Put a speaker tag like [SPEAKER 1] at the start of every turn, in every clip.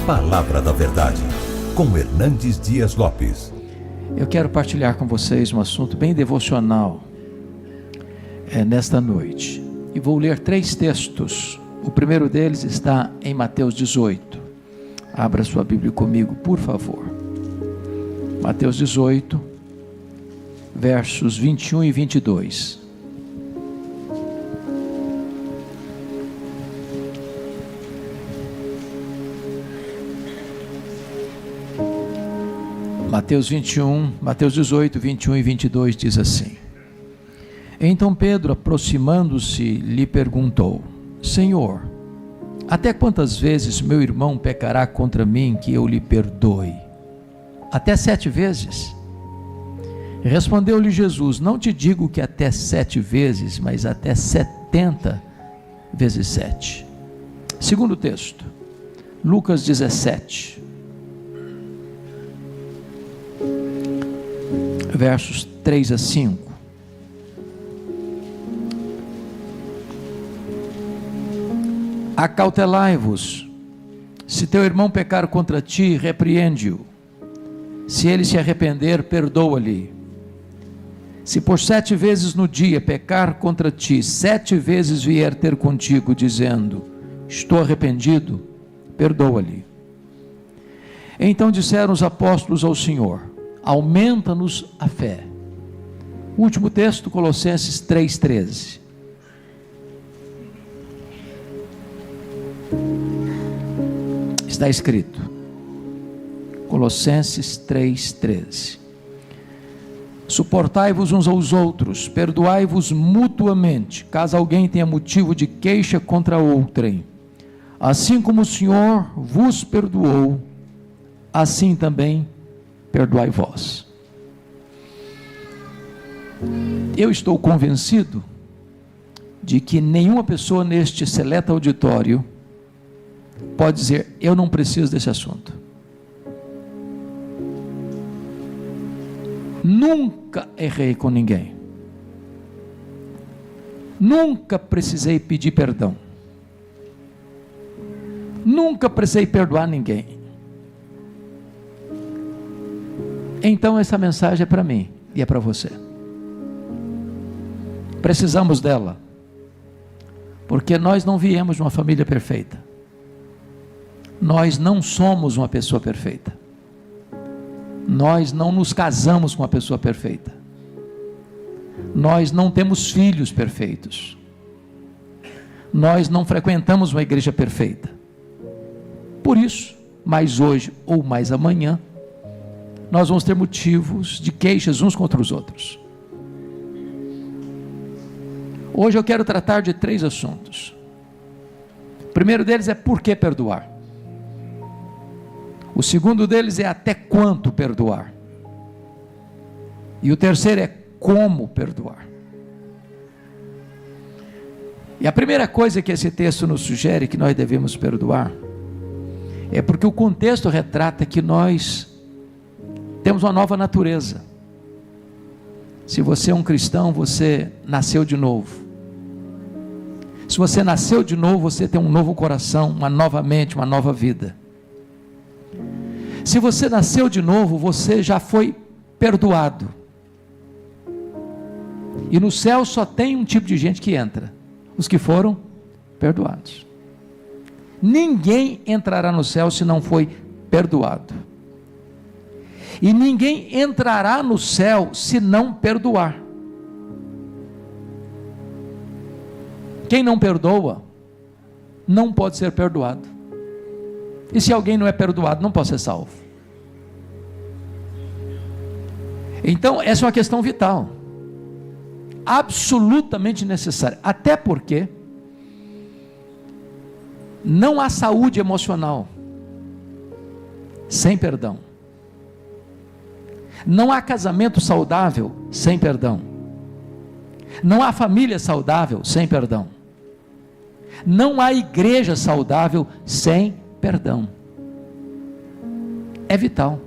[SPEAKER 1] Palavra da Verdade, com Hernandes Dias Lopes.
[SPEAKER 2] Eu quero partilhar com vocês um assunto bem devocional nesta noite. E vou ler 3 textos. O primeiro deles está em Mateus 18. Abra sua Bíblia comigo, por favor. Mateus 18, versos 21 e 22. Mateus 18, 21 e 22 diz assim: Então Pedro, aproximando-se, lhe perguntou: Senhor, até quantas vezes meu irmão pecará contra mim que eu lhe perdoe? Até 7 vezes? Respondeu-lhe Jesus: Não te digo que até 7 vezes, mas até 70 vezes 7. Segundo texto, Lucas 17, versos 3 a 5. Acautelai-vos, se teu irmão pecar contra ti, repreende-o. Se ele se arrepender, perdoa-lhe. Se por 7 vezes no dia pecar contra ti, 7 vezes vier ter contigo, dizendo: estou arrependido, perdoa-lhe. Então disseram os apóstolos ao Senhor: aumenta-nos a fé. Último texto, Colossenses 3,13. Está escrito, Colossenses 3,13. Suportai-vos uns aos outros, perdoai-vos mutuamente, caso alguém tenha motivo de queixa contra outrem. Assim como o Senhor vos perdoou, assim também perdoai vós. Eu estou convencido de que nenhuma pessoa neste seleto auditório pode dizer: eu não preciso desse assunto. Nunca errei com ninguém. Nunca precisei pedir perdão. Nunca precisei perdoar ninguém. Então essa mensagem é para mim e é para você. Precisamos dela, porque nós não viemos de uma família perfeita. Nós não somos uma pessoa perfeita. Nós não nos casamos com uma pessoa perfeita. Nós não temos filhos perfeitos. Nós não frequentamos uma igreja perfeita. Por isso, mais hoje ou mais amanhã, nós vamos ter motivos de queixas uns contra os outros. Hoje eu quero tratar de 3 assuntos. O primeiro deles é por que perdoar. O segundo deles é até quanto perdoar. E o terceiro é como perdoar. E a primeira coisa que esse texto nos sugere que nós devemos perdoar é porque o contexto retrata que nós temos uma nova natureza. Se você é um cristão, você nasceu de novo. Se você nasceu de novo, você tem um novo coração, uma nova mente, uma nova vida. Se você nasceu de novo, você já foi perdoado. E no céu só tem um tipo de gente que entra: os que foram perdoados. Ninguém entrará no céu se não foi perdoado. E ninguém entrará no céu se não perdoar. Quem não perdoa, não pode ser perdoado. E se alguém não é perdoado, não pode ser salvo. Então, essa é uma questão vital, absolutamente necessária. Até porque não há saúde emocional sem perdão. Não há casamento saudável sem perdão. Não há família saudável sem perdão. Não há igreja saudável sem perdão. É vital.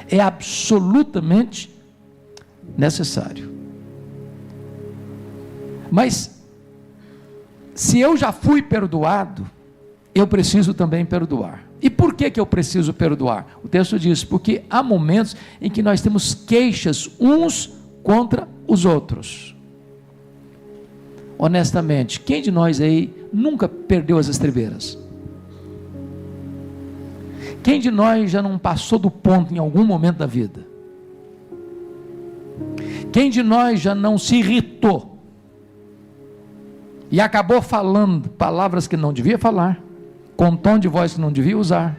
[SPEAKER 2] É absolutamente necessário. Mas, se eu já fui perdoado, eu preciso também perdoar. E por que eu preciso perdoar? O texto diz, porque há momentos em que nós temos queixas uns contra os outros. Honestamente, quem de nós aí nunca perdeu as estribeiras? Quem de nós já não passou do ponto em algum momento da vida? Quem de nós já não se irritou e acabou falando palavras que não devia falar, com tom de voz que não devia usar,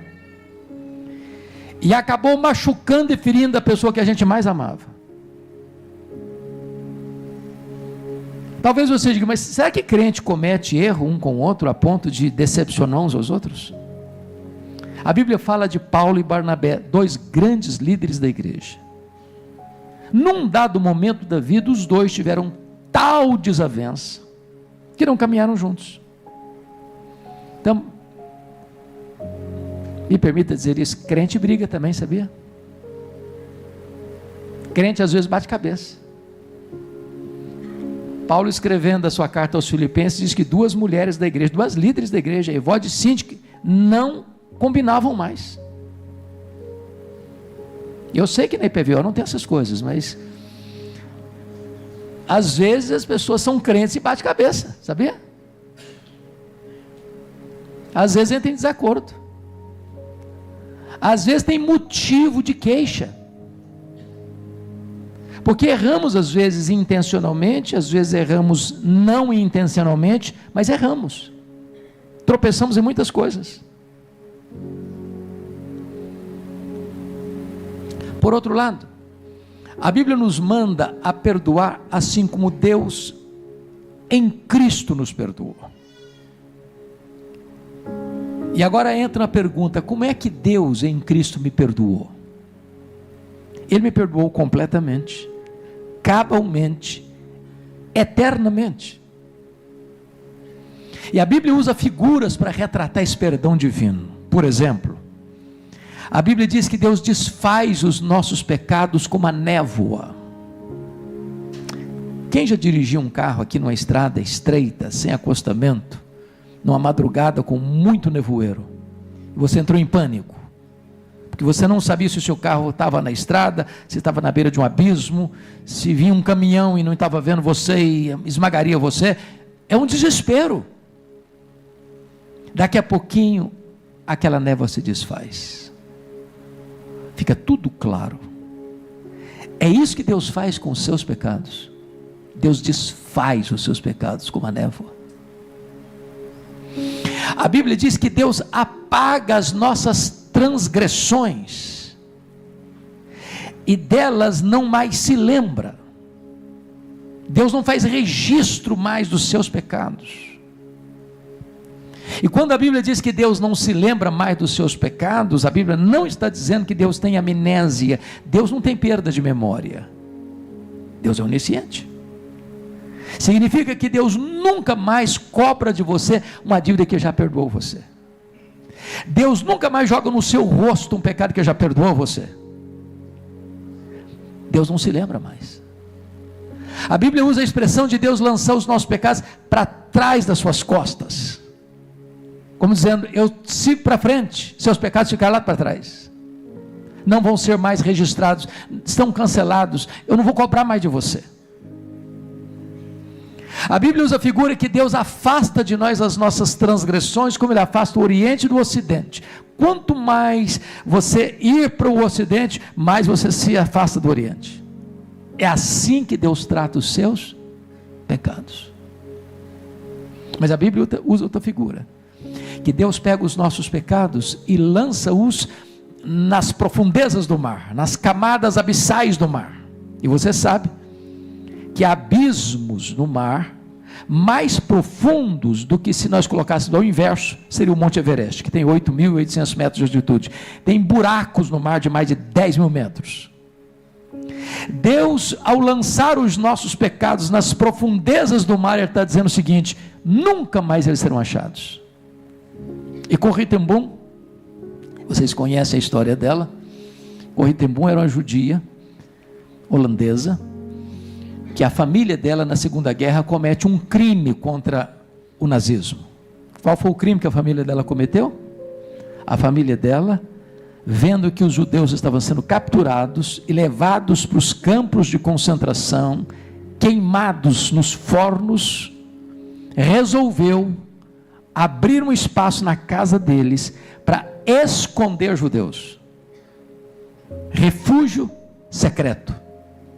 [SPEAKER 2] e acabou machucando e ferindo a pessoa que a gente mais amava? Talvez você diga, mas será que crente comete erro um com o outro a ponto de decepcionar uns aos outros? A Bíblia fala de Paulo e Barnabé, dois grandes líderes da igreja. Num dado momento da vida, os dois tiveram tal desavença que não caminharam juntos. Então, me permita dizer isso, crente briga também, sabia? Crente às vezes bate cabeça. Paulo, escrevendo a sua carta aos Filipenses, diz que duas mulheres da igreja, duas líderes da igreja, Evódia e Síntique, não combinavam mais. Eu sei que na IPVO não tem essas coisas, mas às vezes as pessoas são crentes e bate cabeça, sabia? Às vezes entram em desacordo, às vezes tem motivo de queixa, porque erramos às vezes intencionalmente, às vezes erramos não intencionalmente, mas erramos, tropeçamos em muitas coisas. Por outro lado, a Bíblia nos manda a perdoar assim como Deus em Cristo nos perdoou. E agora entra a pergunta, como é que Deus em Cristo me perdoou? Ele me perdoou completamente, cabalmente, eternamente. E a Bíblia usa figuras para retratar esse perdão divino. Por exemplo, a Bíblia diz que Deus desfaz os nossos pecados como a névoa. Quem já dirigiu um carro aqui numa estrada estreita, sem acostamento, numa madrugada com muito nevoeiro, e você entrou em pânico, porque você não sabia se o seu carro estava na estrada, se estava na beira de um abismo, se vinha um caminhão e não estava vendo você e esmagaria você, é um desespero. Daqui a pouquinho, aquela névoa se desfaz, fica tudo claro. É isso que Deus faz com os seus pecados. Deus desfaz os seus pecados como a névoa. A Bíblia diz que Deus apaga as nossas transgressões e delas não mais se lembra. Deus não faz registro mais dos seus pecados. E quando a Bíblia diz que Deus não se lembra mais dos seus pecados, a Bíblia não está dizendo que Deus tem amnésia. Deus não tem perda de memória. Deus é onisciente. Significa que Deus nunca mais cobra de você uma dívida que já perdoou você. Deus nunca mais joga no seu rosto um pecado que já perdoou você. Deus não se lembra mais. A Bíblia usa a expressão de Deus lançar os nossos pecados para trás das suas costas, como dizendo, eu sigo para frente, seus pecados ficarão lá para trás, não vão ser mais registrados, estão cancelados, eu não vou cobrar mais de você. A Bíblia usa a figura que Deus afasta de nós as nossas transgressões, como Ele afasta o Oriente do Ocidente. Quanto mais você ir para o Ocidente, mais você se afasta do Oriente. É assim que Deus trata os seus pecados. Mas a Bíblia usa outra figura, que Deus pega os nossos pecados e lança-os nas profundezas do mar, nas camadas abissais do mar. E você sabe que há abismos no mar mais profundos do que, se nós colocássemos ao inverso, seria o Monte Everest, que tem 8.800 metros de altitude. Tem buracos no mar de mais de 10.000 metros. Deus, ao lançar os nossos pecados nas profundezas do mar, Ele está dizendo o seguinte: nunca mais eles serão achados. E Corrie ten Boom, vocês conhecem a história dela. Corrie ten Boom era uma judia holandesa, que a família dela na Segunda Guerra comete um crime contra o nazismo. Qual foi o crime que a família dela cometeu? A família dela, vendo que os judeus estavam sendo capturados e levados para os campos de concentração, queimados nos fornos, resolveu abrir um espaço na casa deles para esconder judeus. Refúgio secreto.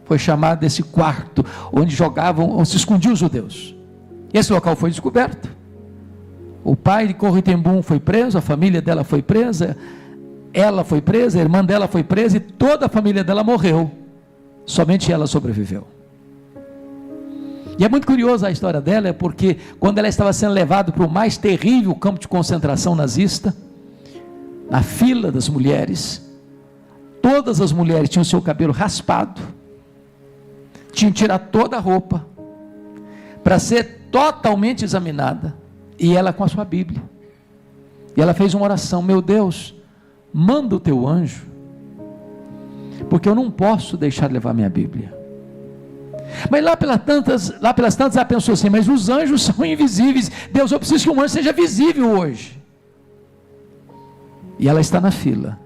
[SPEAKER 2] Foi chamado esse quarto onde jogavam, onde se escondiam os judeus. Esse local foi descoberto. O pai de Corrie ten Boom foi preso, a família dela foi presa, ela foi presa, a irmã dela foi presa e toda a família dela morreu. Somente ela sobreviveu. E é muito curiosa a história dela, porque quando ela estava sendo levada para o mais terrível campo de concentração nazista, na fila das mulheres, todas as mulheres tinham seu cabelo raspado, tinham que tirar toda a roupa, para ser totalmente examinada, e ela com a sua Bíblia, e ela fez uma oração: meu Deus, manda o teu anjo, porque eu não posso deixar de levar minha Bíblia. Mas lá pelas tantas ela pensou assim: mas os anjos são invisíveis, Deus, eu preciso que um anjo seja visível hoje. E ela está na fila,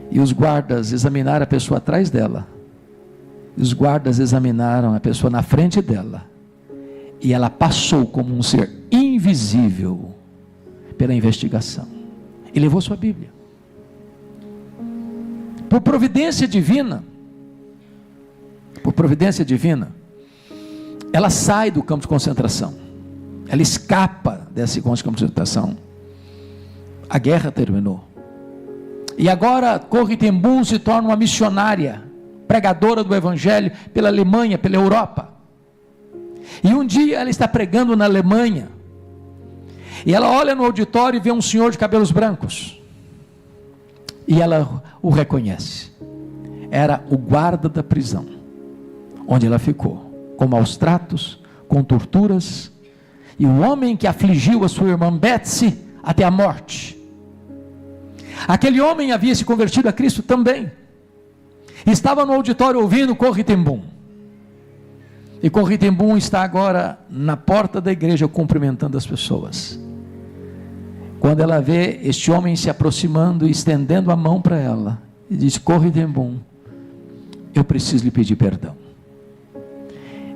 [SPEAKER 2] e os guardas examinaram a pessoa atrás dela, e os guardas examinaram a pessoa na frente dela, e ela passou como um ser invisível pela investigação, e levou sua Bíblia. Por providência divina, ela sai do campo de concentração, ela escapa desse campo de concentração. A guerra terminou, e agora Corrie ten Boom se torna uma missionária, pregadora do Evangelho pela Alemanha, pela Europa. E um dia ela está pregando na Alemanha, e ela olha no auditório e vê um senhor de cabelos brancos, e ela o reconhece. Era o guarda da prisão onde ela ficou, com maus tratos, com torturas, e o homem que afligiu a sua irmã Betsy até a morte. Aquele homem havia se convertido a Cristo também, estava no auditório ouvindo Corrie ten Boom, e Corrie ten Boom está agora na porta da igreja cumprimentando as pessoas. Quando ela vê este homem se aproximando e estendendo a mão para ela, e diz: Corrie ten Boom, eu preciso lhe pedir perdão.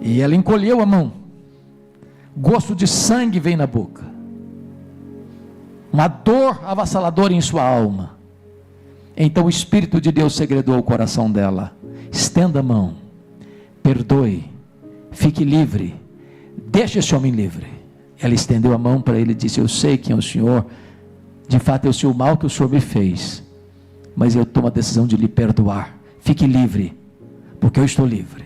[SPEAKER 2] E ela encolheu a mão, gosto de sangue veio na boca, uma dor avassaladora em sua alma. Então o Espírito de Deus segredou o coração dela: estenda a mão, perdoe, fique livre, deixe esse homem livre. Ela estendeu a mão para ele e disse: eu sei quem é o Senhor, de fato eu sei o mal que o Senhor me fez, mas eu tomo a decisão de lhe perdoar, fique livre, porque eu estou livre.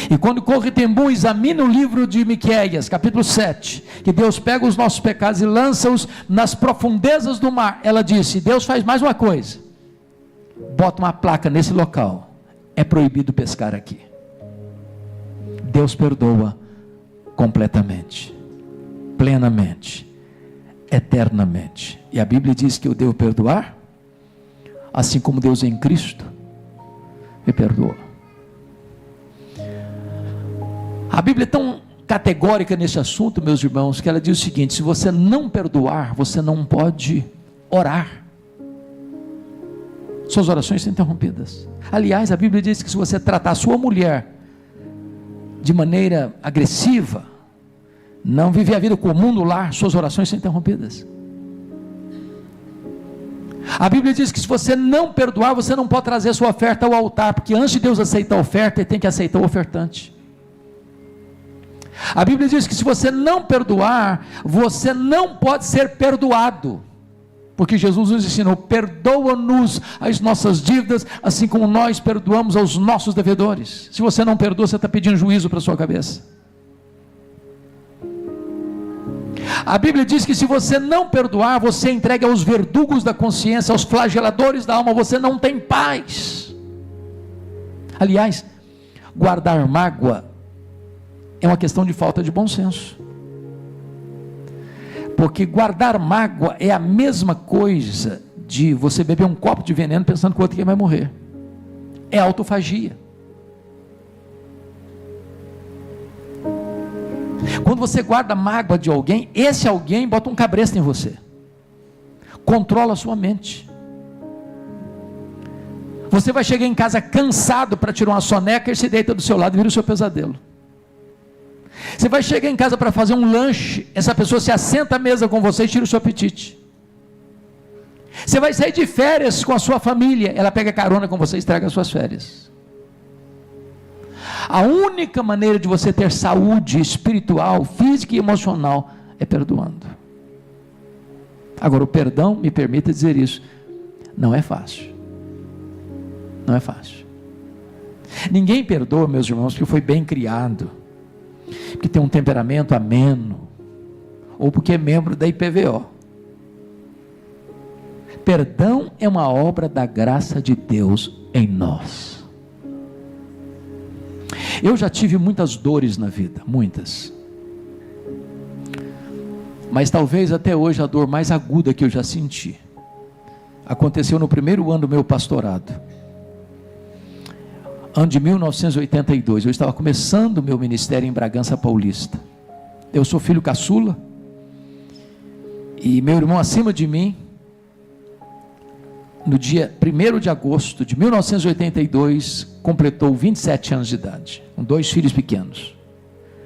[SPEAKER 2] E quando Corrie ten Boom examina o livro de Miqueias, capítulo 7, que Deus pega os nossos pecados e lança-os nas profundezas do mar, ela disse: Deus faz mais uma coisa, bota uma placa nesse local: é proibido pescar aqui. Deus perdoa completamente, plenamente, eternamente. E a Bíblia diz que eu devo perdoar, assim como Deus em Cristo me perdoou. A Bíblia é tão categórica nesse assunto, meus irmãos, que ela diz o seguinte: se você não perdoar, você não pode orar, suas orações são interrompidas. Aliás, a Bíblia diz que se você tratar a sua mulher de maneira agressiva, não viver a vida comum no lar, suas orações são interrompidas. A Bíblia diz que se você não perdoar, você não pode trazer sua oferta ao altar, porque antes de Deus aceitar a oferta, Ele tem que aceitar o ofertante. A Bíblia diz que se você não perdoar, você não pode ser perdoado, porque Jesus nos ensinou: perdoa-nos as nossas dívidas, assim como nós perdoamos aos nossos devedores. Se você não perdoa, você está pedindo juízo para a sua cabeça. A Bíblia diz que se você não perdoar, você entrega aos verdugos da consciência, aos flageladores da alma, você não tem paz. Aliás, guardar mágoa é uma questão de falta de bom senso, porque guardar mágoa é a mesma coisa de você beber um copo de veneno pensando que o outro vai morrer. É autofagia. Quando você guarda mágoa de alguém, esse alguém bota um cabresto em você, controla a sua mente. Você vai chegar em casa cansado para tirar uma soneca, e se deita do seu lado e vira o seu pesadelo. Você vai chegar em casa para fazer um lanche, essa pessoa se assenta à mesa com você e tira o seu apetite. Você vai sair de férias com a sua família, ela pega carona com você e estraga as suas férias. A única maneira de você ter saúde espiritual, física e emocional é perdoando. Agora, o perdão, me permita dizer isso, não é fácil. Não é fácil. Ninguém perdoa, meus irmãos, porque foi bem criado, porque tem um temperamento ameno, ou porque é membro da IPVO. Perdão é uma obra da graça de Deus em nós. Eu já tive muitas dores na vida, muitas. Mas talvez até hoje a dor mais aguda que eu já senti aconteceu no primeiro ano do meu pastorado. Ano de 1982, eu estava começando o meu ministério em Bragança Paulista. Eu sou filho caçula, e meu irmão acima de mim, no dia 1º de agosto de 1982, completou 27 anos de idade, com 2 filhos pequenos.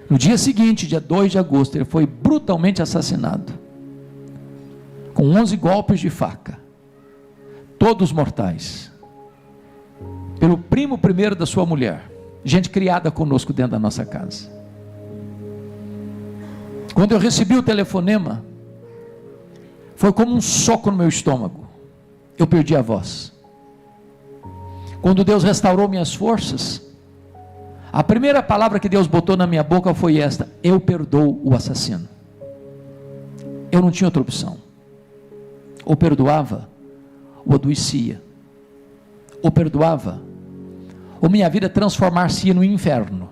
[SPEAKER 2] No dia seguinte, dia 2 de agosto, ele foi brutalmente assassinado, com 11 golpes de faca, todos mortais, pelo primo primeiro da sua mulher, gente criada conosco dentro da nossa casa. Quando eu recebi o telefonema, foi como um soco no meu estômago, eu perdi a voz. Quando Deus restaurou minhas forças, a primeira palavra que Deus botou na minha boca foi esta: eu perdoo o assassino. Eu não tinha outra opção, ou perdoava, ou adoecia, ou perdoava, ou minha vida transformar-se no inferno,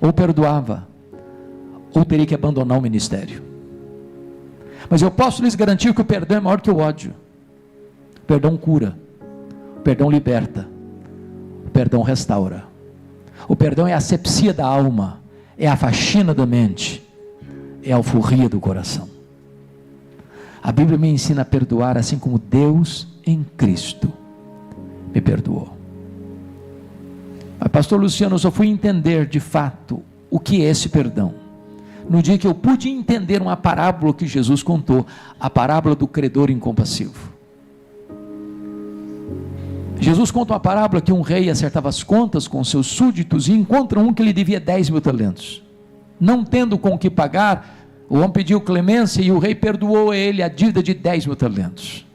[SPEAKER 2] ou perdoava, ou teria que abandonar o ministério. Mas eu posso lhes garantir que o perdão é maior que o ódio. O perdão cura, o perdão liberta, o perdão restaura. O perdão é a asepsia da alma, é a faxina da mente, é a alforria do coração. A Bíblia me ensina a perdoar assim como Deus em Cristo me perdoou. Mas pastor Luciano, eu só fui entender de fato o que é esse perdão no dia que eu pude entender uma parábola que Jesus contou, a parábola do credor incompassivo. Jesus conta uma parábola que um rei acertava as contas com seus súditos e encontra um que lhe devia 10 mil talentos. Não tendo com o que pagar, o homem pediu clemência e o rei perdoou a ele a dívida de 10 mil talentos.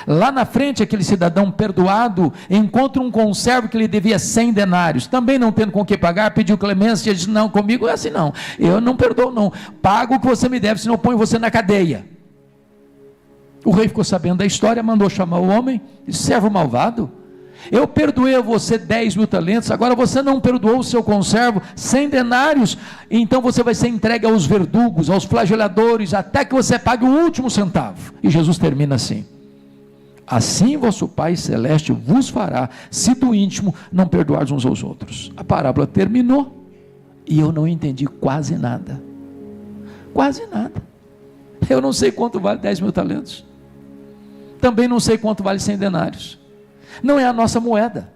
[SPEAKER 2] Lá na frente, aquele cidadão perdoado encontra um conservo que lhe devia 100 denários, também não tendo com o que pagar, pediu clemência e disse: não, comigo é assim não, eu não perdoo não, pago o que você me deve, senão eu ponho você na cadeia. O rei ficou sabendo da história, mandou chamar o homem, disse: servo malvado, eu perdoei a você 10 mil talentos, agora você não perdoou o seu conservo 100 denários, então você vai ser entregue aos verdugos, aos flageladores, até que você pague o último centavo. E Jesus termina assim: assim vosso Pai Celeste vos fará, se do íntimo não perdoardes uns aos outros. A parábola terminou, e eu não entendi quase nada, eu não sei quanto vale 10 mil talentos, também não sei quanto vale 100 denários, não é a nossa moeda.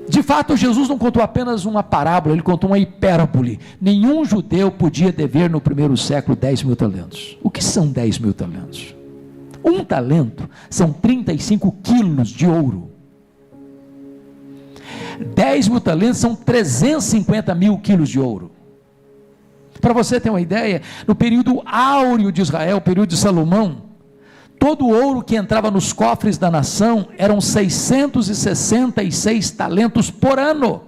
[SPEAKER 2] De fato, Jesus não contou apenas uma parábola, ele contou uma hipérbole. Nenhum judeu podia dever no primeiro século 10 mil talentos. O que são 10 mil talentos? Um talento são 35 quilos de ouro. 10 mil talentos são 350 mil quilos de ouro. Para você ter uma ideia, no período áureo de Israel, período de Salomão, todo o ouro que entrava nos cofres da nação eram 666 talentos por ano.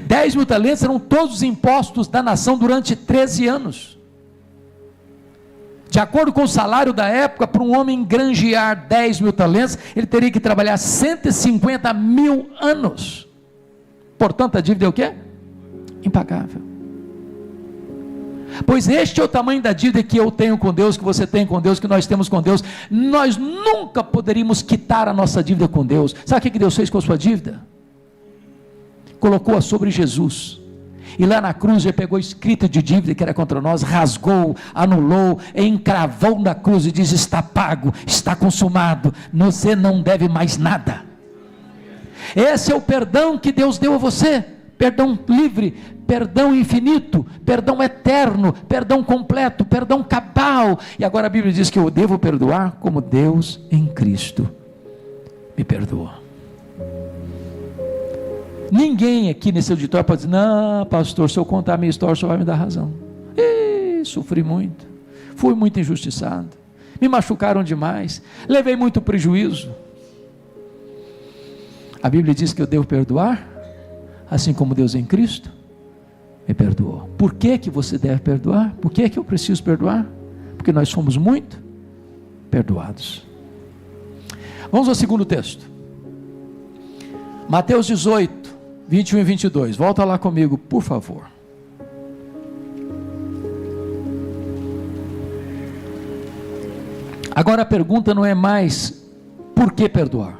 [SPEAKER 2] 10 mil talentos eram todos os impostos da nação durante 13 anos. De acordo com o salário da época, para um homem granjear 10 mil talentos, ele teria que trabalhar 150 mil anos. Portanto, a dívida é o quê? Impagável. Pois este é o tamanho da dívida que eu tenho com Deus, que você tem com Deus, que nós temos com Deus. Nós nunca poderíamos quitar a nossa dívida com Deus. Sabe o que Deus fez com a sua dívida? colocou-a sobre Jesus. E lá na cruz ele pegou a escrita de dívida que era contra nós, rasgou, anulou, encravou na cruz e diz: está pago, está consumado, você não deve mais nada. Esse é o perdão que Deus deu a você, perdão livre, perdão infinito, perdão eterno, perdão completo, perdão cabal. E agora a Bíblia diz que eu devo perdoar como Deus em Cristo me perdoa. Ninguém aqui nesse auditório pode dizer: não, pastor, se eu contar a minha história, o senhor vai me dar razão. Sofri muito, fui muito injustiçado, me machucaram demais, levei muito prejuízo. A Bíblia diz que eu devo perdoar, assim como Deus em Cristo me perdoou. Por que que você deve perdoar? Por que que eu preciso perdoar? Porque nós somos muito perdoados. Vamos ao segundo texto, Mateus 18, 21 e 22, volta lá comigo, por favor. Agora a pergunta não é mais por que perdoar.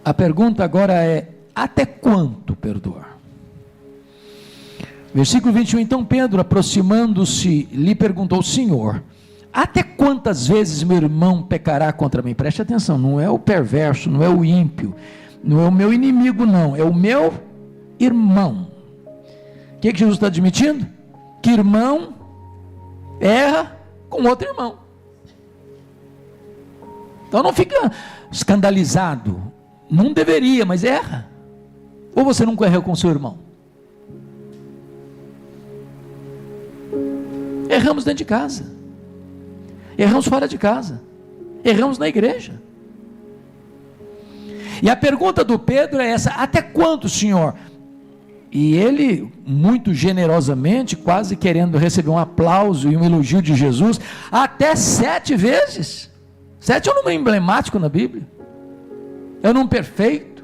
[SPEAKER 2] A pergunta agora é: até quanto perdoar? Versículo 21, então Pedro, aproximando-se, lhe perguntou: Senhor, até quantas vezes meu irmão pecará contra mim? Preste atenção, não é o perverso, não é o ímpio, não é o meu inimigo, não, é o meu irmão. O que Jesus está admitindo? Que irmão erra com outro irmão. Então não fica escandalizado, não deveria, mas erra. Ou você nunca errou com seu irmão? Erramos dentro de casa, erramos fora de casa, erramos na igreja. E a pergunta do Pedro é essa: até quanto, Senhor? E ele, muito generosamente, quase querendo receber um aplauso e um elogio de Jesus, até 7 vezes. 7 é um número emblemático na Bíblia, é um número perfeito.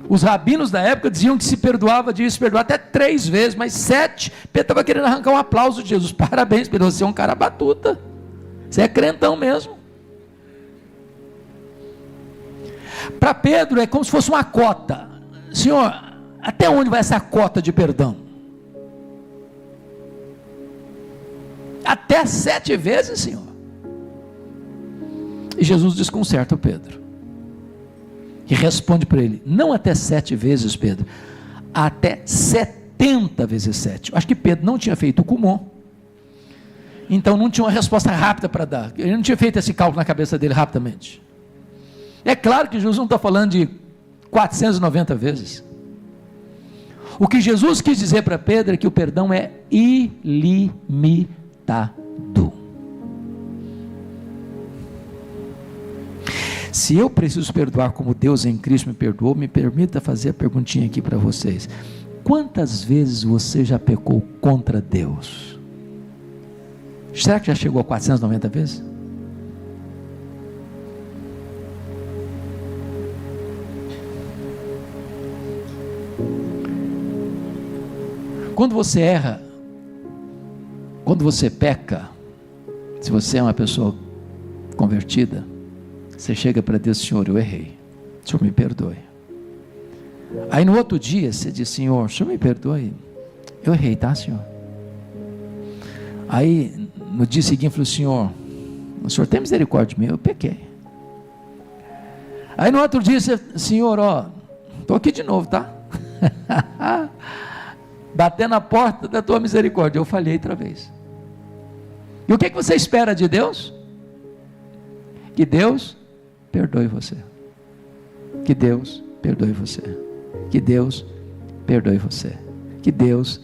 [SPEAKER 2] Os rabinos da época diziam que se perdoava, devia se perdoar até 3 vezes, mas 7, Pedro estava querendo arrancar um aplauso de Jesus. Parabéns, Pedro, você é um cara batuta, você é crentão mesmo. Para Pedro é como se fosse uma cota. Senhor, até onde vai essa cota de perdão? Até 7 vezes, Senhor. E Jesus desconcerta o Pedro e responde para ele: não até 7 vezes, Pedro, até 70 vezes 7. Acho que Pedro não tinha feito o Kumon, então não tinha uma resposta rápida para dar. Ele não tinha feito esse cálculo na cabeça dele rapidamente. É claro que Jesus não está falando de 490 vezes. O que Jesus quis dizer para Pedro é que o perdão é ilimitado. Se eu preciso perdoar como Deus em Cristo me perdoou, me permita fazer a perguntinha aqui para vocês: quantas vezes você já pecou contra Deus? Será que já chegou a 490 vezes? Quando você erra, quando você peca, se você é uma pessoa convertida, você chega para Deus: Senhor, eu errei, o Senhor me perdoe. Aí no outro dia você diz: Senhor, o Senhor me perdoe, eu errei, tá, Senhor? Aí no dia seguinte falou: Senhor, o Senhor tem misericórdia de mim, eu pequei. Aí no outro dia você: Senhor, ó, estou aqui de novo, tá? Batendo na porta da tua misericórdia, eu falhei outra vez. E o que você espera de Deus? Que Deus perdoe você, que Deus perdoe você, que Deus perdoe você, que Deus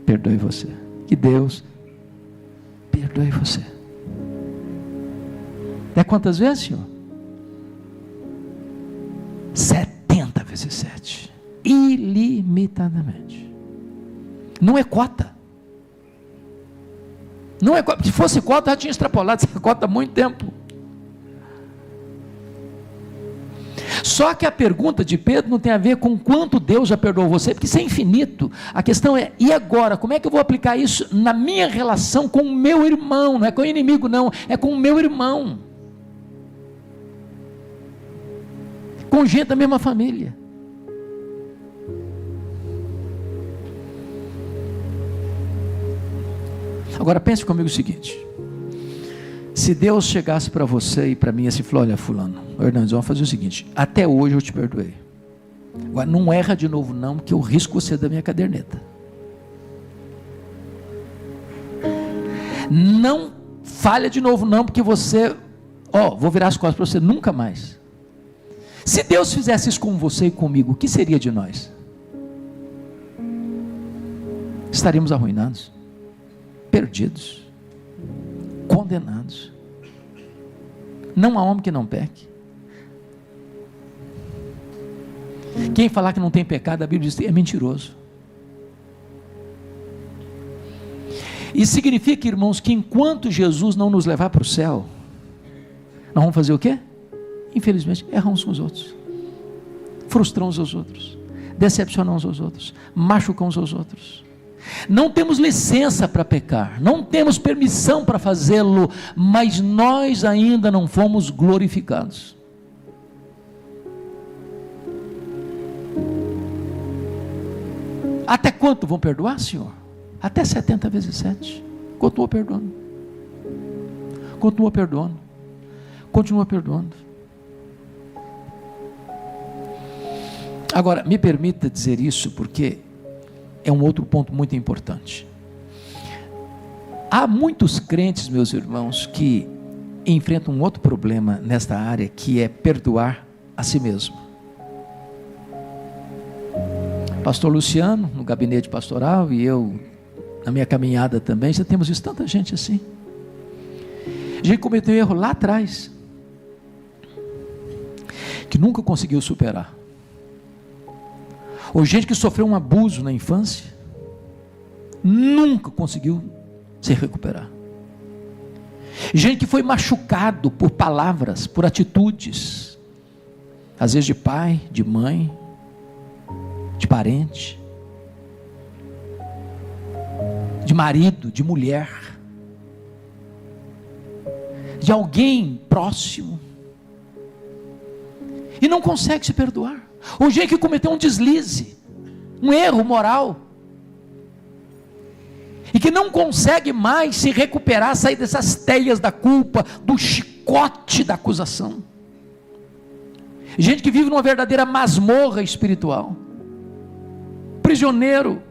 [SPEAKER 2] perdoe você, que Deus perdoe você. É quantas vezes, Senhor? 70 vezes 7, ilimitadamente. Não é cota, não é cota. Se fosse cota, já tinha extrapolado essa cota há muito tempo. Só que a pergunta de Pedro não tem a ver com quanto Deus já perdoou você, porque isso é infinito. A questão é: e agora? Como é que eu vou aplicar isso na minha relação com o meu irmão? Não é com o inimigo, não, é com o meu irmão, com gente da mesma família. Agora pense comigo o seguinte: se Deus chegasse para você e para mim e falou: olha, fulano, Hernandes, vamos fazer o seguinte, até hoje eu te perdoei, agora não erra de novo não, que eu risco você da minha caderneta. Não falha de novo não, porque você, vou virar as costas para você, nunca mais. Se Deus fizesse isso com você e comigo, o que seria de nós? Estaríamos arruinados, perdidos, condenados. Não há homem que não peque. Quem falar que não tem pecado, a Bíblia diz, é mentiroso. Isso significa, irmãos, que enquanto Jesus não nos levar para o céu, nós vamos fazer o quê? Infelizmente, erramos com os outros, frustramos os outros, decepcionamos os outros, machucamos os outros. Não temos licença para pecar, não temos permissão para fazê-lo, mas nós ainda não fomos glorificados. Até quanto vão perdoar, Senhor? Até 70 vezes 7. Continua perdoando. Continua perdoando. Continua perdoando. Agora, me permita dizer isso, porque é um outro ponto muito importante. Há muitos crentes, meus irmãos, que enfrentam um outro problema nesta área, que é perdoar a si mesmo. Pastor Luciano, no gabinete pastoral, e eu, na minha caminhada também, já temos visto tanta gente assim. A gente cometeu um erro lá atrás, que nunca conseguiu superar. Ou gente que sofreu um abuso na infância, nunca conseguiu se recuperar. Gente que foi machucado por palavras, por atitudes, às vezes de pai, de mãe, de parente, de marido, de mulher, de alguém próximo, e não consegue se perdoar. Ou gente que cometeu um deslize, um erro moral, e que não consegue mais se recuperar, sair dessas teias da culpa, do chicote da acusação. Gente que vive numa verdadeira masmorra espiritual, prisioneiro,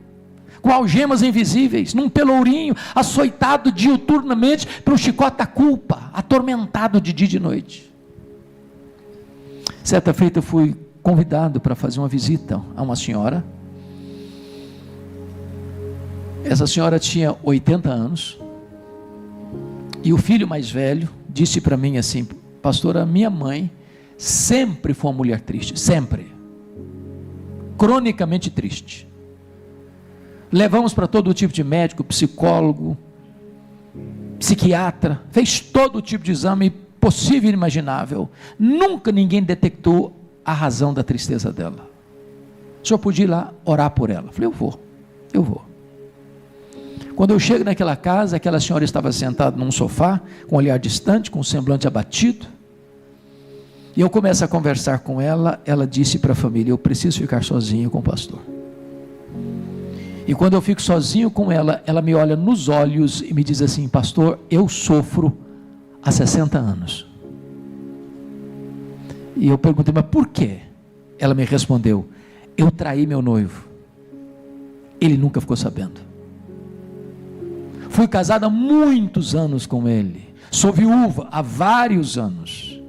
[SPEAKER 2] com algemas invisíveis, num pelourinho, açoitado diuturnamente pelo chicote da culpa, atormentado de dia e de noite. Certa feita eu fui convidado para fazer uma visita a uma senhora. Essa senhora tinha 80 anos, e o filho mais velho disse para mim assim: pastora, minha mãe sempre foi uma mulher triste, sempre, cronicamente triste. Levamos para todo tipo de médico, psicólogo, psiquiatra, fez todo tipo de exame possível e inimaginável, nunca ninguém detectou a razão da tristeza dela. O senhor podia ir lá orar por ela? Eu falei, eu vou. Quando eu chego naquela casa, aquela senhora estava sentada num sofá, com um olhar distante, com um semblante abatido, e eu começo a conversar com ela. Ela disse para a família: eu preciso ficar sozinha com o pastor. E quando eu fico sozinho com ela, ela me olha nos olhos e me diz assim: pastor, eu sofro há 60 anos. E eu perguntei: mas por quê? Ela me respondeu: eu traí meu noivo, ele nunca ficou sabendo. Fui casada há muitos anos com ele, sou viúva há vários anos,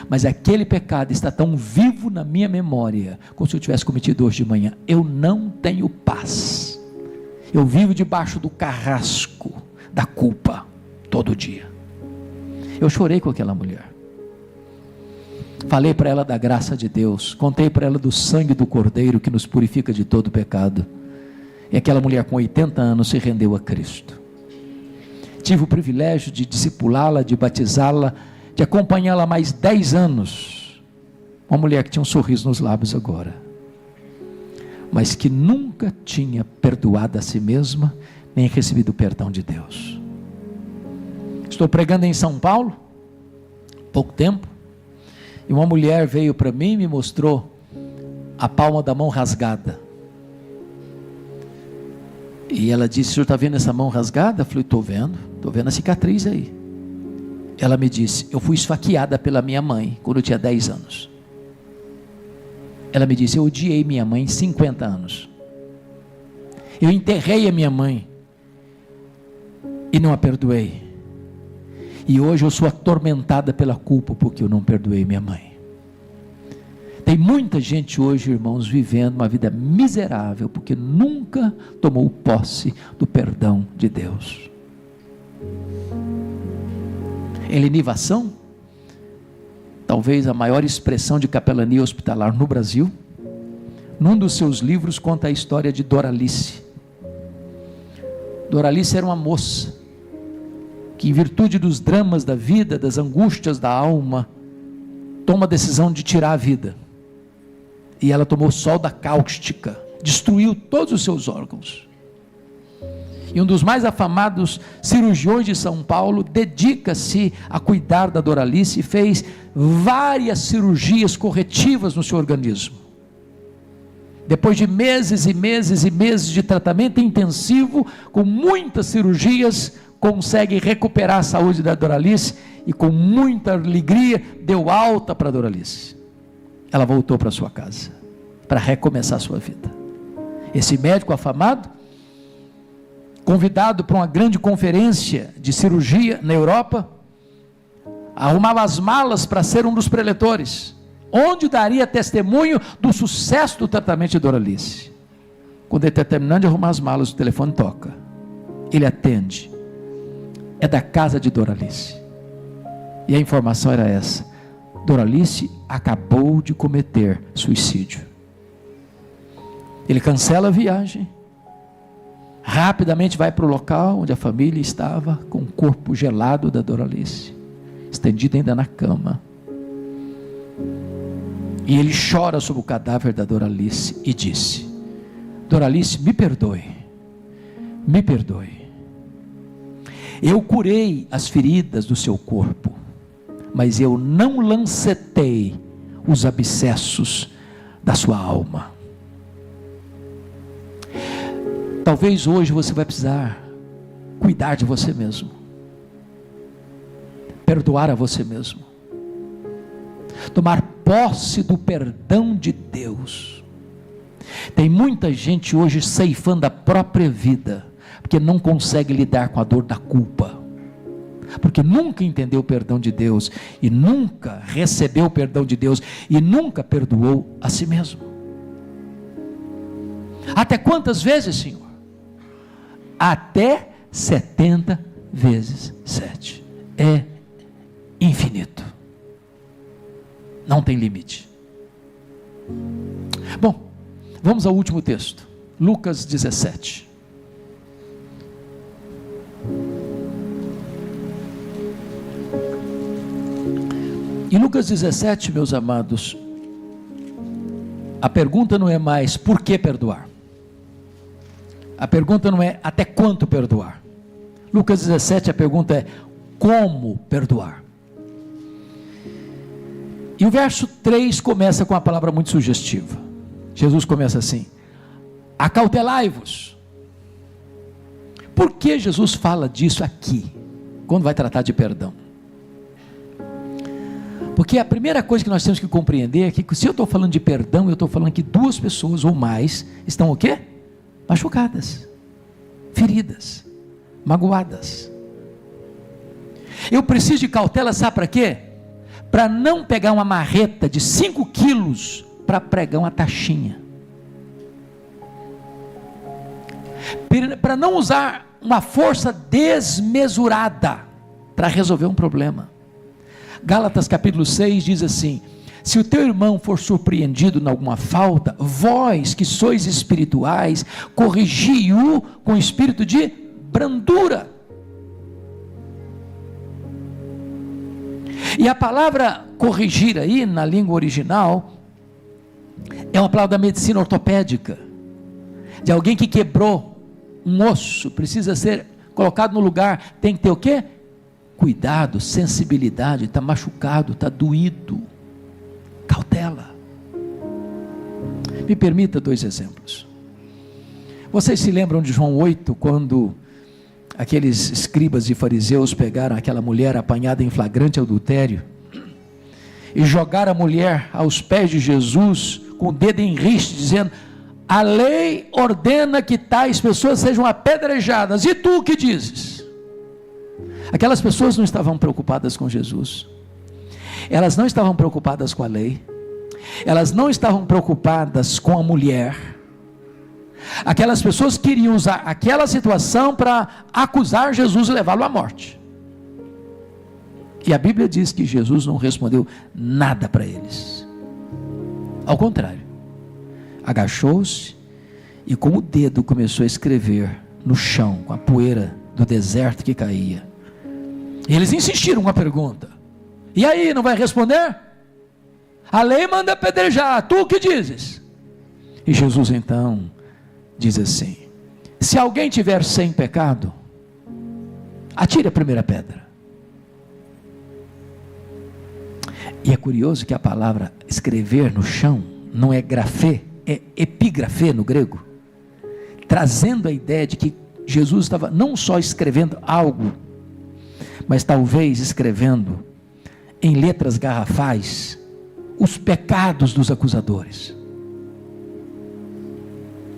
[SPEAKER 2] mas aquele pecado está tão vivo na minha memória, como se eu tivesse cometido hoje de manhã. Eu não tenho paz, eu vivo debaixo do carrasco da culpa todo dia. Eu chorei com aquela mulher, falei para ela da graça de Deus, contei para ela do sangue do Cordeiro que nos purifica de todo pecado, e aquela mulher com 80 anos se rendeu a Cristo. Tive o privilégio de discipulá-la, de batizá-la, de acompanhá-la mais 10 anos, uma mulher que tinha um sorriso nos lábios agora, mas que nunca tinha perdoado a si mesma, nem recebido o perdão de Deus. Estou pregando em São Paulo, pouco tempo, e uma mulher veio para mim e me mostrou a palma da mão rasgada. E ela disse: o senhor está vendo essa mão rasgada? Eu falei: estou vendo a cicatriz aí. Ela me disse: eu fui esfaqueada pela minha mãe quando eu tinha 10 anos. Ela me disse: eu odiei minha mãe 50 anos. Eu enterrei a minha mãe e não a perdoei. E hoje eu sou atormentada pela culpa porque eu não perdoei minha mãe. Tem muita gente hoje, irmãos, vivendo uma vida miserável porque nunca tomou posse do perdão de Deus. Helenivação, talvez a maior expressão de capelania hospitalar no Brasil. Num dos seus livros conta a história de Doralice. Doralice era uma moça que, em virtude dos dramas da vida, das angústias da alma, toma a decisão de tirar a vida. E ela tomou solda cáustica, destruiu todos os seus órgãos. E um dos mais afamados cirurgiões de São Paulo dedica-se a cuidar da Doralice e fez várias cirurgias corretivas no seu organismo. Depois de meses e meses e meses de tratamento intensivo, com muitas cirurgias, consegue recuperar a saúde da Doralice e com muita alegria deu alta para a Doralice. Ela voltou para sua casa para recomeçar a sua vida. Esse médico afamado, convidado para uma grande conferência de cirurgia na Europa, arrumava as malas para ser um dos preletores, onde daria testemunho do sucesso do tratamento de Doralice. Quando ele está terminando de arrumar as malas, o telefone toca, ele atende, é da casa de Doralice, e a informação era essa: Doralice acabou de cometer suicídio. Ele cancela a viagem, rapidamente vai para o local onde a família estava, com o corpo gelado da Doralice, estendido ainda na cama, e ele chora sobre o cadáver da Doralice e disse: Doralice, me perdoe, eu curei as feridas do seu corpo, mas eu não lancetei os abscessos da sua alma. Talvez hoje você vai precisar cuidar de você mesmo, perdoar a você mesmo, tomar posse do perdão de Deus. Tem muita gente hoje ceifando a própria vida, porque não consegue lidar com a dor da culpa, porque nunca entendeu o perdão de Deus, e nunca recebeu o perdão de Deus, e nunca perdoou a si mesmo. Até quantas vezes, Senhor? Até 70 vezes 7. É infinito, não tem limite. Bom, vamos ao último texto, Lucas 17. Em Lucas 17, meus amados, a pergunta não é mais por que perdoar, a pergunta não é até quanto perdoar. Lucas 17, a pergunta é como perdoar. E o verso 3 começa com uma palavra muito sugestiva. Jesus começa assim: acautelai-vos. Por que Jesus fala disso aqui, quando vai tratar de perdão? Porque a primeira coisa que nós temos que compreender é que, se eu estou falando de perdão, eu estou falando que duas pessoas ou mais estão o quê? Machucadas, feridas, magoadas. Eu preciso de cautela, sabe para quê? Para não pegar uma marreta de 5 quilos para pregar uma taxinha, para não usar uma força desmesurada para resolver um problema. Gálatas capítulo 6 diz assim: se o teu irmão for surpreendido em alguma falta, vós que sois espirituais, corrigi-o com espírito de brandura. E a palavra corrigir aí, na língua original, é uma palavra da medicina ortopédica, de alguém que quebrou um osso, precisa ser colocado no lugar, tem que ter o quê? Cuidado, sensibilidade, está machucado, está doído, cautela. Me permita 2 exemplos. Vocês se lembram de João 8, quando aqueles escribas e fariseus pegaram aquela mulher apanhada em flagrante adultério e jogaram a mulher aos pés de Jesus com o dedo em riste, dizendo: a lei ordena que tais pessoas sejam apedrejadas, e tu o que dizes? Aquelas pessoas não estavam preocupadas com Jesus, elas não estavam preocupadas com a lei, elas não estavam preocupadas com a mulher. Aquelas pessoas queriam usar aquela situação para acusar Jesus e levá-lo à morte. E a Bíblia diz que Jesus não respondeu nada para eles. Ao contrário, agachou-se e com o dedo começou a escrever no chão, com a poeira do deserto que caía. E eles insistiram com a pergunta: e aí, não vai responder? A lei manda apedrejar, tu o que dizes? E Jesus então diz assim: se alguém tiver sem pecado, atire a primeira pedra. E é curioso que a palavra escrever no chão não é grafê, é epigrafê no grego, trazendo a ideia de que Jesus estava não só escrevendo algo, mas talvez escrevendo em letras garrafais os pecados dos acusadores.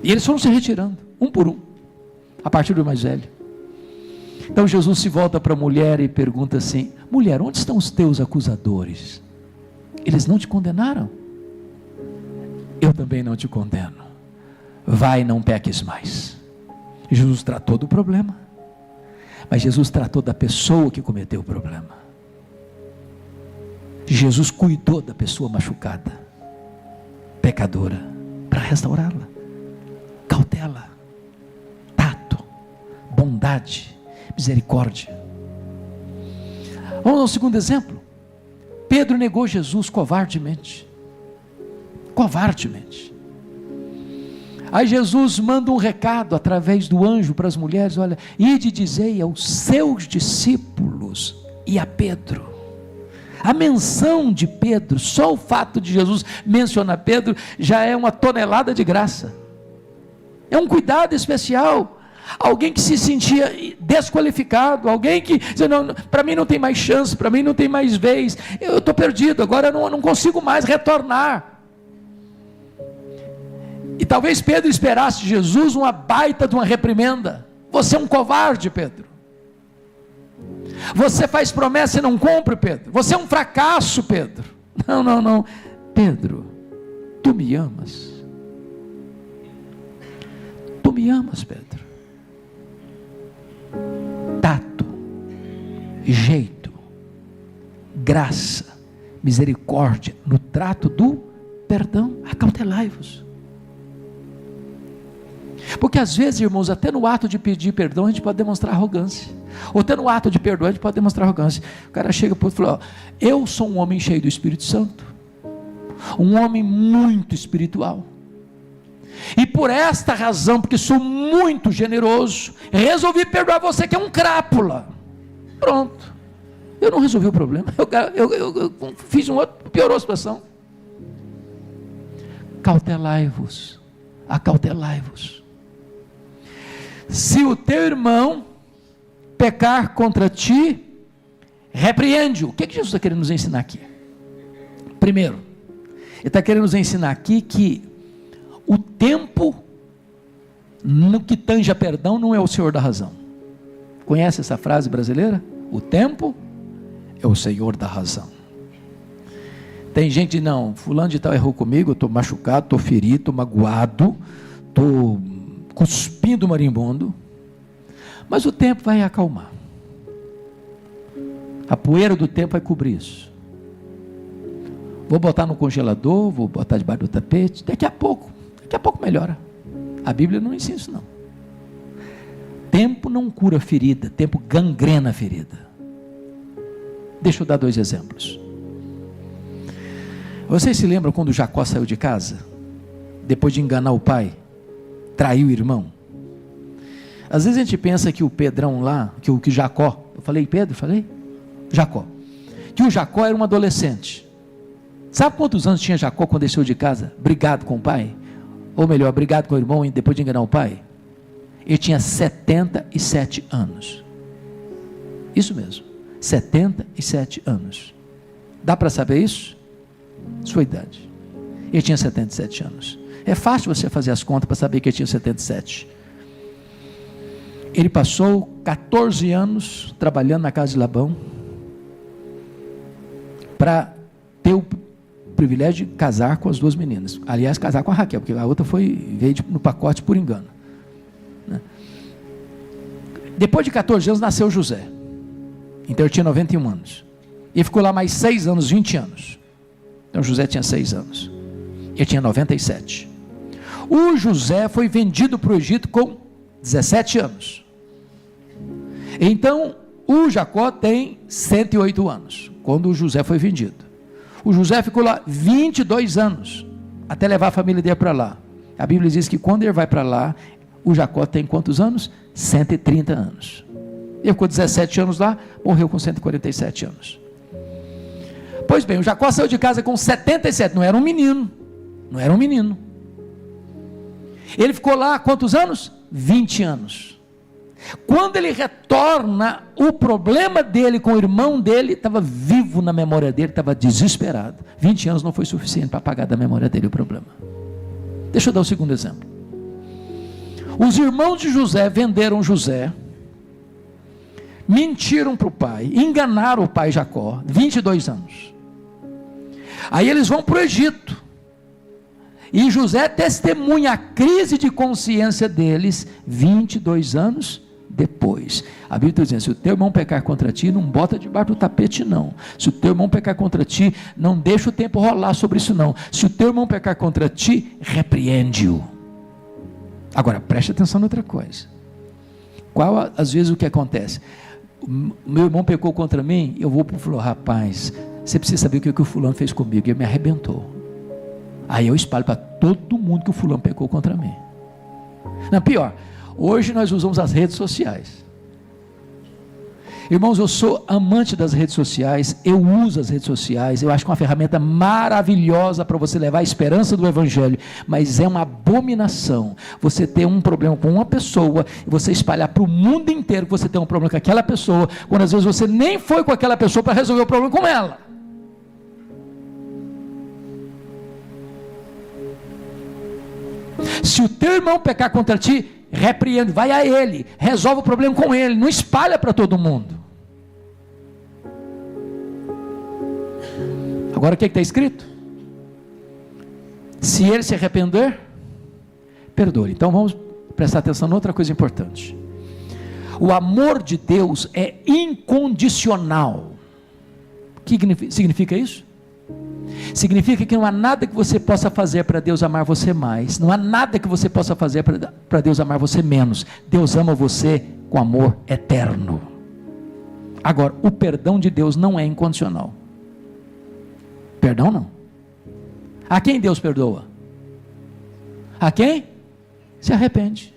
[SPEAKER 2] E eles foram se retirando, um por um, a partir do mais velho. Então Jesus se volta para a mulher e pergunta assim: mulher, onde estão os teus acusadores? Eles não te condenaram? Eu também não te condeno. Vai, não peques mais. Jesus tratou do problema, mas Jesus tratou da pessoa que cometeu o problema. Jesus cuidou da pessoa machucada, pecadora, para restaurá-la. Cautela, tato, bondade, misericórdia. Vamos ao segundo exemplo. Pedro negou Jesus covardemente. Aí Jesus manda um recado através do anjo para as mulheres: olha, ide dizei aos seus discípulos e a Pedro. A menção de Pedro, só o fato de Jesus mencionar Pedro, já é uma tonelada de graça. É um cuidado especial. Alguém que se sentia desqualificado, alguém que dizia: não, para mim não tem mais chance, para mim não tem mais vez, eu estou perdido, agora eu não consigo mais retornar. E talvez Pedro esperasse de Jesus uma baita de uma reprimenda: você é um covarde, Pedro, você faz promessa e não cumpre, Pedro, você é um fracasso, Pedro. Não, Pedro, tu me amas, Pedro. Tato, jeito, graça, misericórdia no trato do perdão. Acautelai-vos. Porque às vezes, irmãos, até no ato de pedir perdão a gente pode demonstrar arrogância, ou até no ato de perdoar a gente pode demonstrar arrogância. O cara chega para o outro e fala: eu sou um homem cheio do Espírito Santo, um homem muito espiritual, e por esta razão, porque sou muito generoso, resolvi perdoar você que é um crápula. Pronto, eu não resolvi o problema, eu fiz um outro, piorou a situação. Cautelai-vos, acautelai-vos. Se o teu irmão pecar contra ti, repreende-o. O que Jesus está querendo nos ensinar aqui? Primeiro, ele está querendo nos ensinar aqui que o tempo, no que tange a perdão, não é o Senhor da razão. Conhece essa frase brasileira? O tempo é o Senhor da razão. Tem gente: não, fulano de tal errou comigo, eu estou machucado, estou ferido, estou magoado, estou cuspindo marimbondo, mas o tempo vai acalmar, a poeira do tempo vai cobrir isso. Vou botar no congelador, vou botar debaixo do tapete, daqui a pouco melhora. A Bíblia não ensina isso não. Tempo não cura ferida, tempo gangrena a ferida. Deixa eu dar 2 exemplos. Vocês se lembram quando Jacó saiu de casa, depois de enganar o pai, traiu o irmão? Às vezes a gente pensa que o Pedrão lá, que Jacó, eu falei Pedro? Falei? Jacó. Que o Jacó era um adolescente. Sabe quantos anos tinha Jacó quando ele saiu de casa, brigado com o pai? Ou melhor, brigado com o irmão depois de enganar o pai? Ele tinha 77 anos. Isso mesmo, 77 anos. Dá para saber isso? Sua idade. Ele tinha 77 anos. É fácil você fazer as contas para saber que ele tinha 77. Ele passou 14 anos trabalhando na casa de Labão, para ter o privilégio de casar com as duas meninas. Aliás, casar com a Raquel, porque a outra veio no pacote por engano. Depois de 14 anos nasceu José. Então ele tinha 91 anos. E ficou lá mais 6 anos, 20 anos. Então José tinha 6 anos. Ele tinha 97. O José foi vendido para o Egito com 17 anos. Então o Jacó tem 108 anos, quando o José foi vendido. O José ficou lá 22 anos, até levar a família dele para lá. A Bíblia diz que quando ele vai para lá, o Jacó tem quantos anos? 130 anos. Ele ficou 17 anos lá, morreu com 147 anos. Pois bem, o Jacó saiu de casa com 77, não era um menino. Ele ficou lá quantos anos? 20 anos. Quando ele retorna, o problema dele com o irmão dele estava vivo na memória dele, estava desesperado. 20 anos não foi suficiente para apagar da memória dele o problema. Deixa eu dar o segundo exemplo. Os irmãos de José venderam José, mentiram para o pai, enganaram o pai Jacó, 22 anos. Aí eles vão para o Egito, e José testemunha a crise de consciência deles 22 anos depois. A Bíblia está dizendo: se o teu irmão pecar contra ti, não bota debaixo do tapete não. Se o teu irmão pecar contra ti, não deixa o tempo rolar sobre isso não. Se o teu irmão pecar contra ti, repreende-o. Agora preste atenção em outra coisa. Qual às vezes o que acontece? Meu irmão pecou contra mim, eu vou para o fulano: rapaz, você precisa saber o que o fulano fez comigo, ele me arrebentou. Aí eu espalho para todo mundo que o fulano pecou contra mim. Não, pior, hoje nós usamos as redes sociais. Irmãos, eu sou amante das redes sociais, eu uso as redes sociais, eu acho que é uma ferramenta maravilhosa para você levar a esperança do Evangelho, mas é uma abominação você ter um problema com uma pessoa e você espalhar para o mundo inteiro que você tem um problema com aquela pessoa, quando às vezes você nem foi com aquela pessoa para resolver o problema com ela. Se o teu irmão pecar contra ti, repreende, vai a ele, resolve o problema com ele, não espalha para todo mundo. Agora o que está escrito? Se ele se arrepender, perdoe. Então vamos prestar atenção em outra coisa importante. O amor de Deus é incondicional. O que significa isso? Significa que não há nada que você possa fazer para Deus amar você mais, não há nada que você possa fazer para Deus amar você menos. Deus ama você com amor eterno. Agora, o perdão de Deus não é incondicional. Perdão não. A quem Deus perdoa? A quem? Se arrepende.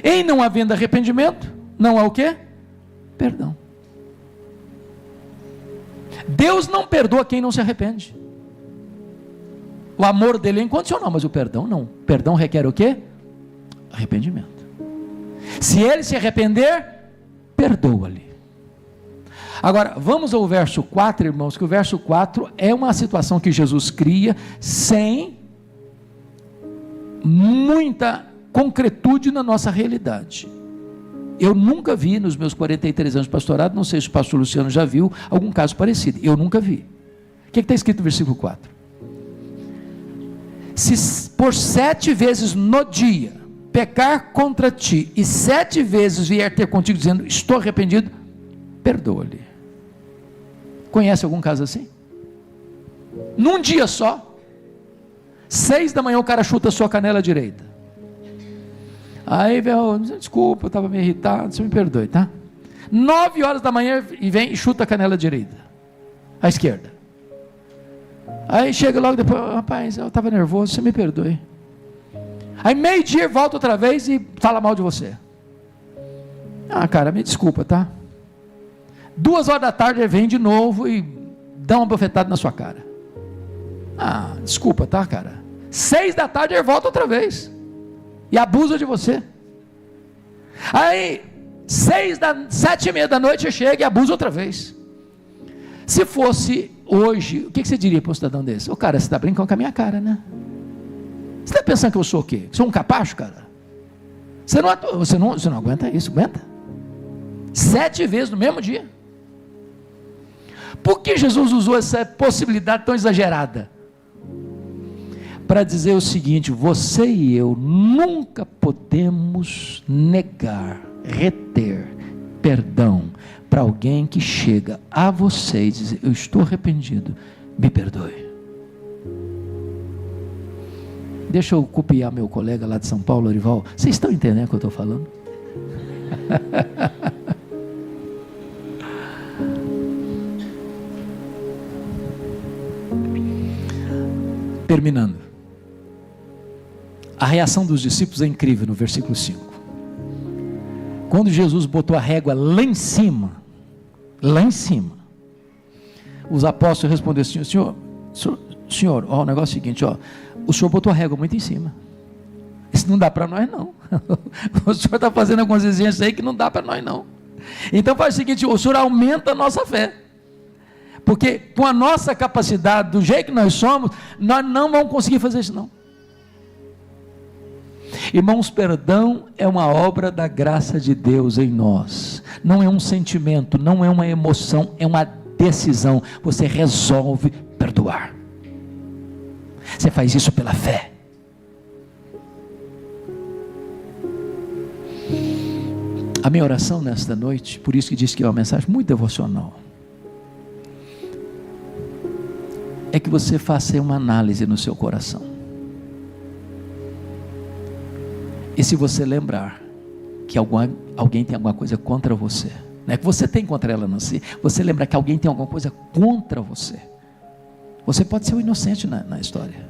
[SPEAKER 2] Em não havendo arrependimento, não há o quê? Perdão. Deus não perdoa quem não se arrepende. O amor dele é incondicional, mas o perdão não. Perdão requer o quê? Arrependimento. Se ele se arrepender, perdoa-lhe. Agora, vamos ao verso 4, irmãos, que o verso 4 é uma situação que Jesus cria sem muita concretude na nossa realidade. Eu nunca vi nos meus 43 anos de pastorado, não sei se o pastor Luciano já viu algum caso parecido, eu nunca vi. O que está escrito no versículo 4? Se por 7 vezes no dia pecar contra ti, e 7 vezes vier ter contigo dizendo, estou arrependido, perdoa-lhe. Conhece algum caso assim? Num dia só, 6 da manhã o cara chuta a sua canela direita. Aí vem, desculpa, eu estava meio irritado, você me perdoe, tá? 9 horas da manhã e vem e chuta a canela direita, a esquerda. Aí chega logo depois, rapaz, eu estava nervoso, você me perdoe. Aí meio-dia volta outra vez e fala mal de você. Ah, cara, me desculpa, tá? 2 horas da tarde ele vem de novo e dá uma bofetada na sua cara. Ah, desculpa, tá, cara? 6 da tarde ele volta outra vez e abusa de você. Aí, 7:30 da noite, chega e abusa outra vez. Se fosse hoje, o que você diria para um cidadão desse? Ô cara, você está brincando com a minha cara, né? Você está pensando que eu sou o quê? Sou um capacho, cara? Você não aguenta isso, aguenta? 7 vezes no mesmo dia. Por que Jesus usou essa possibilidade tão exagerada? Para dizer o seguinte: você e eu nunca podemos negar, reter perdão para alguém que chega a você e diz: eu estou arrependido, me perdoe. Deixa eu copiar meu colega lá de São Paulo, Orival. Vocês estão entendendo o que eu estou falando? Terminando, a reação dos discípulos é incrível no versículo 5. Quando Jesus botou a régua lá em cima, os apóstolos responderam assim: senhor, ó, o negócio é o seguinte, ó, o senhor botou a régua muito em cima, isso não dá para nós não, o senhor está fazendo algumas exigências aí que não dá para nós não, então faz o seguinte, o senhor aumenta a nossa fé, porque com a nossa capacidade, do jeito que nós somos, nós não vamos conseguir fazer isso não. Irmãos, perdão é uma obra da graça de Deus em nós, não é um sentimento, não é uma emoção, é uma decisão. Você resolve perdoar, você faz isso pela fé. A minha oração nesta noite, por isso que disse que é uma mensagem muito devocional, é que você faça uma análise no seu coração. E se você lembrar que alguém tem alguma coisa contra você, não é que você tem contra ela, não, se você lembrar que alguém tem alguma coisa contra você, você pode ser o inocente na história.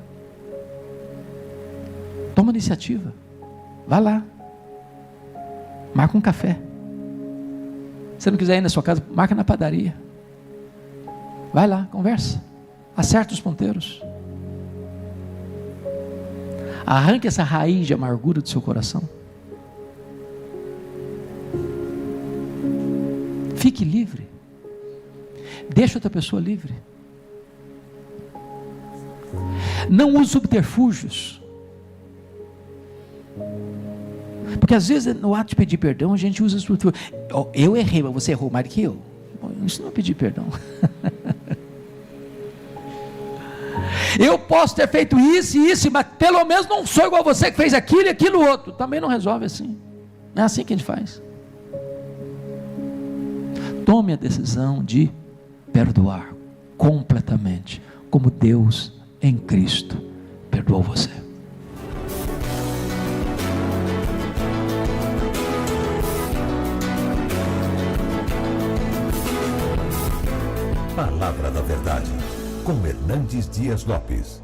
[SPEAKER 2] Toma iniciativa, vá lá, marca um café. Se não quiser ir na sua casa, marca na padaria, vai lá, conversa, acerta os ponteiros, arranque essa raiz de amargura do seu coração, fique livre, deixa outra pessoa livre, não use subterfúgios, porque às vezes no ato de pedir perdão a gente usa subterfúgios. Eu errei, mas você errou mais do que eu. Isso não é pedir perdão. Eu posso ter feito isso e isso, mas pelo menos não sou igual a você que fez aquilo e aquilo outro. Também não resolve assim. Não é assim que a gente faz. Tome a decisão de perdoar completamente, como Deus em Cristo perdoou você.
[SPEAKER 1] Palavra da Verdade, com Hernandes Dias Lopes.